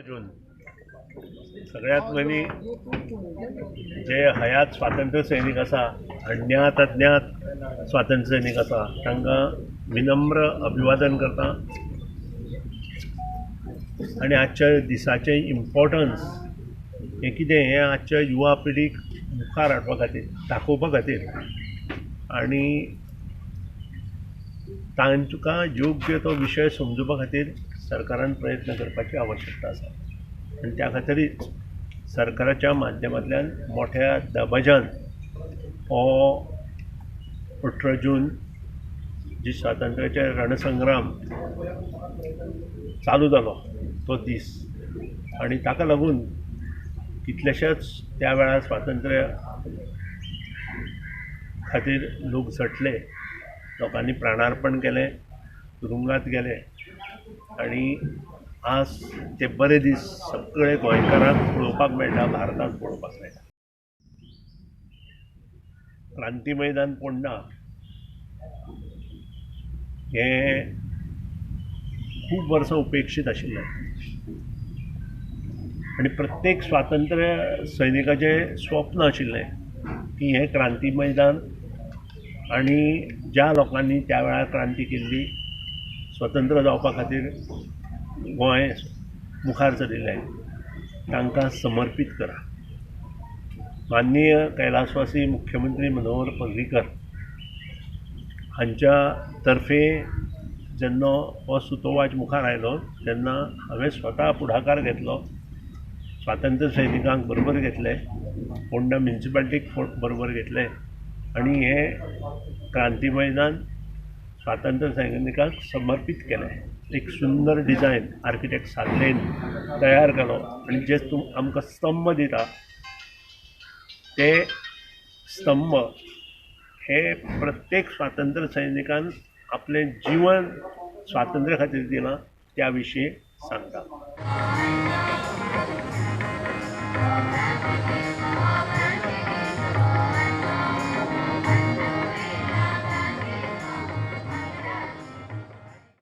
जून सगळ्यात पयलीं जे हयात स्वातंत्र्य सैनीक आसा अज्ञात अज्ञात स्वातंत्र्य सैनीक आसा तांकां विनम्र अभिवादन करता आनी आजच्या दिसाचें इम्पॉर्टन्स हें कितें हें आजच्या युवा पिढीक मुखार हाडपा खातीर दाखोवपा खातीर आनी तांकां योग्य तो विशय समजुपा खातीर सरकारान प्रयत्न करपाची आवश्यकता आसा आनी त्या खातीरच सरकाराच्या माध्यमांतल्यान मोठ्या दबाज्यान हो 18 जून जी स्वातंत्र्याचे रणसंग्राम चालू जालो तो दीस आनी ताका लागून कितलेशेच त्या वेळार स्वातंत्र्य खातीर लोक झटले, लोकांनी प्राणार्पण केलें, तुरुंगात गेले आनी आज ते बरे दीस सगळे गोंयकारांक पळोवपाक मेळटा, भारतांत पळोवपाक मेळटा. क्रांती मैदान फोंडा हें खूब वर्सां उपेक्षीत आशिल्लें आनी प्रत्येक स्वातंत्र्य सैनिकाचें स्वप्न आशिल्लें की हें क्रांती मैदान आनी ज्या लोकांनी त्या वेळार क्रांती केल्ली, स्वतंत्र जावपा खातीर गोंय मुखार चलिल्लें तांकां समर्पीत करा. माननीय कैलासवासी मुख्यमंत्री मनोहर पर्रीकर हांच्या तर्फे जेन्ना हो सुतोवाच मुखार आयलो तेन्ना हांवें स्वता पुढाकार घेतलो, स्वातंत्र्य सैनिकांक बरोबर घेतले, फोंडा म्युनिसिपालिटीक बरोबर घेतले आनी हें क्रांती मैदान स्वातंत्र्य सैनिकांक समर्पीत केलें. एक सुंदर डिजायन आर्किटेक्ट सादलेन तयार केलो आनी जे आमकां स्तंभ दिता ते स्तंभ हे प्रत्येक स्वातंत्र्य सैनिकान आपलें जीवन स्वातंत्र्या खातीर दिलां त्या विशीं सांगता.